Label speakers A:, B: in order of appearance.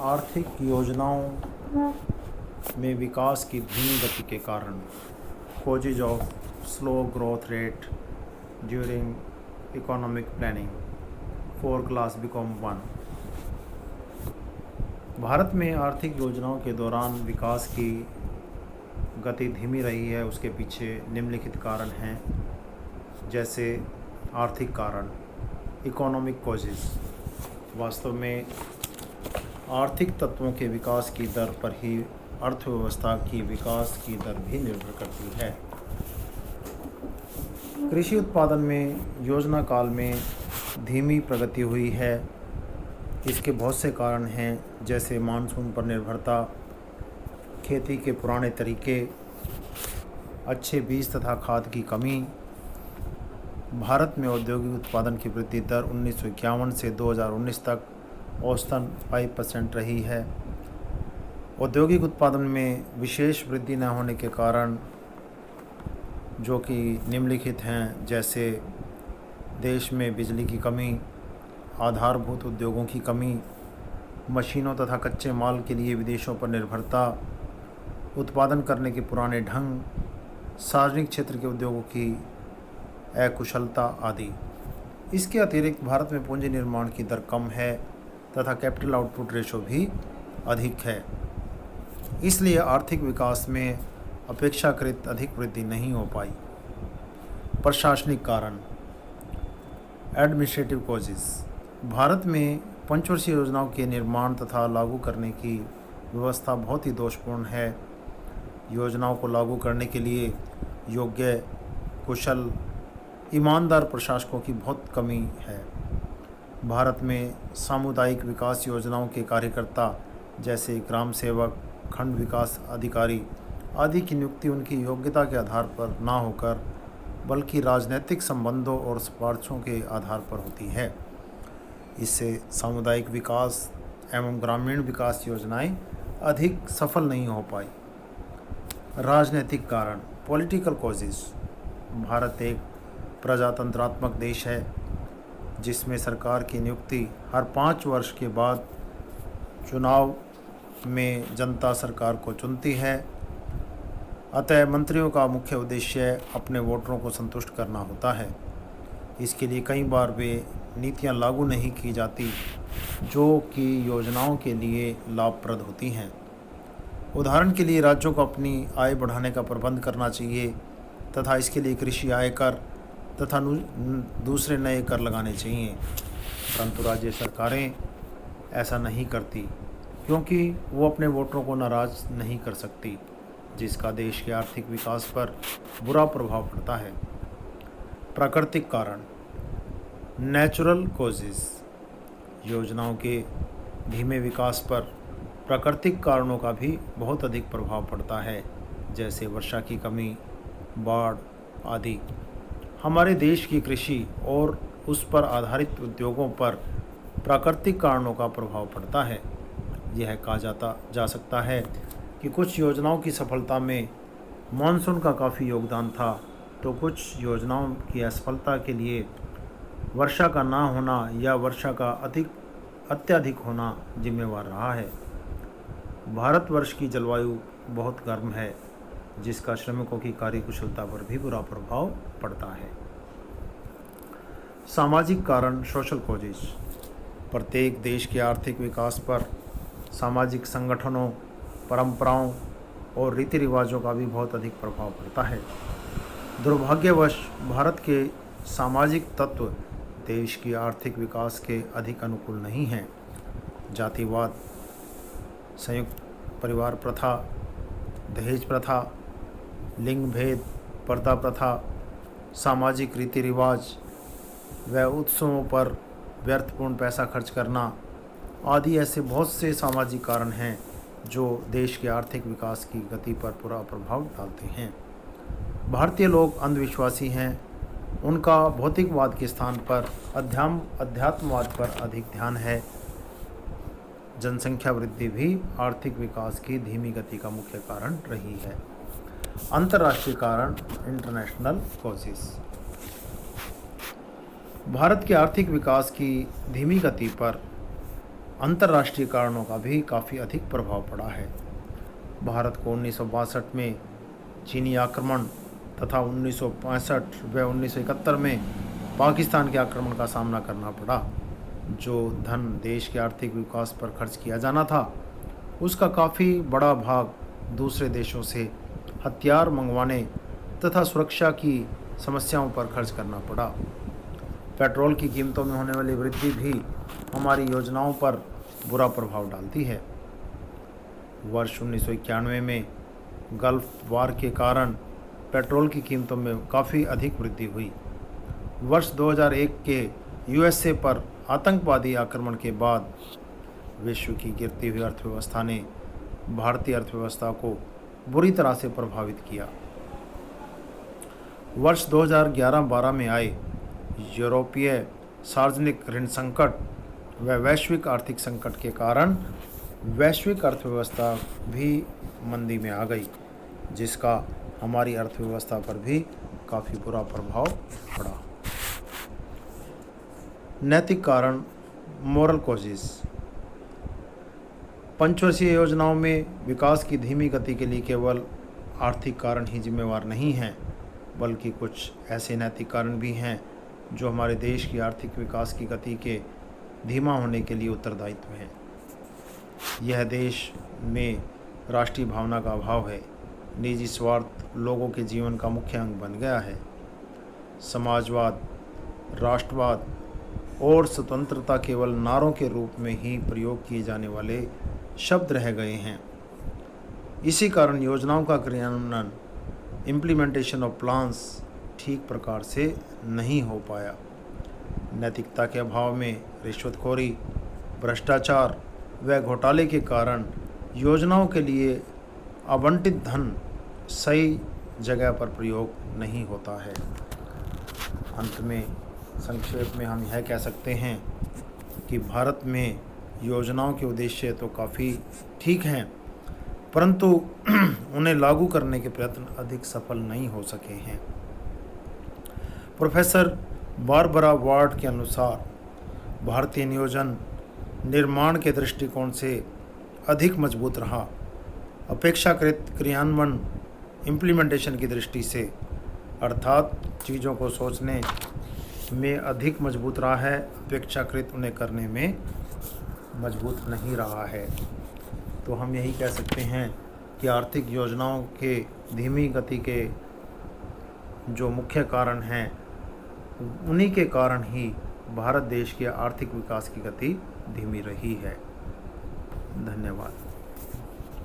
A: आर्थिक योजनाओं में विकास की धीमी गति के कारण causes of slow growth rate during economic planning 4 class BCom 1। Bharat में आर्थिक योजनाओं के दौरान विकास की गति धीमी रही है। उसके पीछे निम्नलिखित कारण हैं, जैसे आर्थिक कारण, इकोनॉमिक कॉजेज। वास्तव में आर्थिक तत्वों के विकास की दर पर ही अर्थव्यवस्था की विकास की दर भी निर्भर करती है। कृषि उत्पादन में योजना काल में धीमी प्रगति हुई है। इसके बहुत से कारण हैं, जैसे मानसून पर निर्भरता, खेती के पुराने तरीके, अच्छे बीज तथा खाद की कमी। भारत में औद्योगिक उत्पादन की वृद्धि दर 1951 से 2019 तक औसतन 5% रही है। औद्योगिक उत्पादन में विशेष वृद्धि न होने के कारण, जो कि निम्नलिखित हैं, जैसे देश में बिजली की कमी, आधारभूत उद्योगों की कमी, मशीनों तथा कच्चे माल के लिए विदेशों पर निर्भरता, उत्पादन करने के पुराने ढंग, सार्वजनिक क्षेत्र के उद्योगों की अकुशलता आदि। इसके अतिरिक्त भारत में पूंजी निर्माण की दर कम है तथा कैपिटल आउटपुट रेशो भी अधिक है। इसलिए आर्थिक विकास में अपेक्षाकृत अधिक वृद्धि नहीं हो पाई। प्रशासनिक कारण, एडमिनिस्ट्रेटिव कॉजेज। भारत में पंचवर्षीय योजनाओं के निर्माण तथा लागू करने की व्यवस्था बहुत ही दोषपूर्ण है। योजनाओं को लागू करने के लिए योग्य, कुशल, ईमानदार प्रशासकों की बहुत कमी है। भारत में सामुदायिक विकास योजनाओं के कार्यकर्ता, जैसे ग्राम सेवक, खंड विकास अधिकारी आदि की नियुक्ति उनकी योग्यता के आधार पर ना होकर बल्कि राजनीतिक संबंधों और सिफारिशों के आधार पर होती है। इससे सामुदायिक विकास एवं ग्रामीण विकास योजनाएं अधिक सफल नहीं हो पाई। राजनीतिक कारण, पॉलिटिकल कॉजेज। भारत एक प्रजातंत्रात्मक देश है, जिसमें सरकार की नियुक्ति हर 5 वर्ष के बाद चुनाव में जनता सरकार को चुनती है। अतः मंत्रियों का मुख्य उद्देश्य अपने वोटरों को संतुष्ट करना होता है। इसके लिए कई बार वे नीतियां लागू नहीं की जाती जो कि योजनाओं के लिए लाभप्रद होती हैं। उदाहरण के लिए राज्यों को अपनी आय बढ़ाने का प्रबंध करना चाहिए तथा इसके लिए कृषि आय कर तथा दूसरे नए कर लगाने चाहिए, परंतु राज्य सरकारें ऐसा नहीं करती, क्योंकि वो अपने वोटरों को नाराज़ नहीं कर सकती, जिसका देश के आर्थिक विकास पर बुरा प्रभाव पड़ता है। प्राकृतिक कारण, नेचुरल कॉजेज। योजनाओं के धीमे विकास पर प्राकृतिक कारणों का भी बहुत अधिक प्रभाव पड़ता है, जैसे वर्षा की कमी, बाढ़ आदि। हमारे देश की कृषि और उस पर आधारित उद्योगों पर प्राकृतिक कारणों का प्रभाव पड़ता है। यह कहा जा सकता है कि कुछ योजनाओं की सफलता में मानसून का काफ़ी योगदान था, तो कुछ योजनाओं की असफलता के लिए वर्षा का ना होना या वर्षा का अत्यधिक होना जिम्मेवार रहा है। भारतवर्ष की जलवायु बहुत गर्म है, जिसका श्रमिकों की कार्यकुशलता पर भी बुरा प्रभाव पड़ता है। सामाजिक कारण, सोशल कॉजेज। प्रत्येक देश के आर्थिक विकास पर सामाजिक संगठनों, परंपराओं और रीति रिवाजों का भी बहुत अधिक प्रभाव पड़ता है। दुर्भाग्यवश भारत के सामाजिक तत्व देश की आर्थिक विकास के अधिक अनुकूल नहीं हैं। जातिवाद, संयुक्त परिवार प्रथा, दहेज प्रथा, लिंग भेद, पर्दा प्रथा, सामाजिक रीति रिवाज व उत्सवों पर व्यर्थपूर्ण पैसा खर्च करना आदि ऐसे बहुत से सामाजिक कारण हैं जो देश के आर्थिक विकास की गति पर बुरा प्रभाव डालते हैं। भारतीय लोग अंधविश्वासी हैं। उनका भौतिकवाद के स्थान पर अध्यात्मवाद पर अधिक ध्यान है। जनसंख्या वृद्धि भी आर्थिक विकास की धीमी गति का मुख्य कारण रही है। अंतर्राष्ट्रीय कारण, इंटरनेशनल कॉजेज। भारत के आर्थिक विकास की धीमी गति पर अंतर्राष्ट्रीय कारणों का भी काफ़ी अधिक प्रभाव पड़ा है। भारत को 1962 में चीनी आक्रमण तथा 1965 व 1971 में पाकिस्तान के आक्रमण का सामना करना पड़ा। जो धन देश के आर्थिक विकास पर खर्च किया जाना था, उसका काफ़ी बड़ा भाग दूसरे देशों से हथियार मंगवाने तथा सुरक्षा की समस्याओं पर खर्च करना पड़ा। पेट्रोल की कीमतों में होने वाली वृद्धि भी हमारी योजनाओं पर बुरा प्रभाव डालती है। वर्ष 1991 में गल्फ वार के कारण पेट्रोल की कीमतों में काफ़ी अधिक वृद्धि हुई। वर्ष 2001 के यूएसए पर आतंकवादी आक्रमण के बाद विश्व की गिरती हुई अर्थव्यवस्था ने भारतीय अर्थव्यवस्था को बुरी तरह से प्रभावित किया। वर्ष 2011-12 में आए यूरोपीय सार्वजनिक ऋण संकट व वैश्विक आर्थिक संकट के कारण वैश्विक अर्थव्यवस्था भी मंदी में आ गई, जिसका हमारी अर्थव्यवस्था पर भी काफ़ी बुरा प्रभाव पड़ा। नैतिक कारण, मोरल कॉजेस। पंचवर्षीय योजनाओं में विकास की धीमी गति के लिए केवल आर्थिक कारण ही जिम्मेवार नहीं हैं, बल्कि कुछ ऐसे नैतिक कारण भी हैं जो हमारे देश की आर्थिक विकास की गति के धीमा होने के लिए उत्तरदायित्व हैं। यह देश में राष्ट्रीय भावना का अभाव है। निजी स्वार्थ लोगों के जीवन का मुख्य अंग बन गया है। समाजवाद, राष्ट्रवाद और स्वतंत्रता केवल नारों के रूप में ही प्रयोग किए जाने वाले शब्द रह गए हैं। इसी कारण योजनाओं का क्रियान्वयन, इम्प्लीमेंटेशन ऑफ प्लान्स ठीक प्रकार से नहीं हो पाया। नैतिकता के अभाव में रिश्वतखोरी, भ्रष्टाचार व घोटाले के कारण योजनाओं के लिए आवंटित धन सही जगह पर प्रयोग नहीं होता है। अंत में संक्षेप में हम यह कह सकते हैं कि भारत में योजनाओं के उद्देश्य तो काफ़ी ठीक हैं, परंतु उन्हें लागू करने के प्रयत्न अधिक सफल नहीं हो सके हैं। प्रोफेसर बारबरा वार्ड के अनुसार भारतीय नियोजन निर्माण के दृष्टिकोण से अधिक मजबूत रहा। अपेक्षाकृत क्रियान्वयन, इम्प्लीमेंटेशन की दृष्टि से, अर्थात चीज़ों को सोचने में अधिक मजबूत रहा है, अपेक्षाकृत उन्हें करने में मजबूत नहीं रहा है। तो हम यही कह सकते हैं कि आर्थिक योजनाओं के धीमी गति के जो मुख्य कारण हैं, उन्हीं के कारण ही भारत देश के आर्थिक विकास की गति धीमी रही है। धन्यवाद।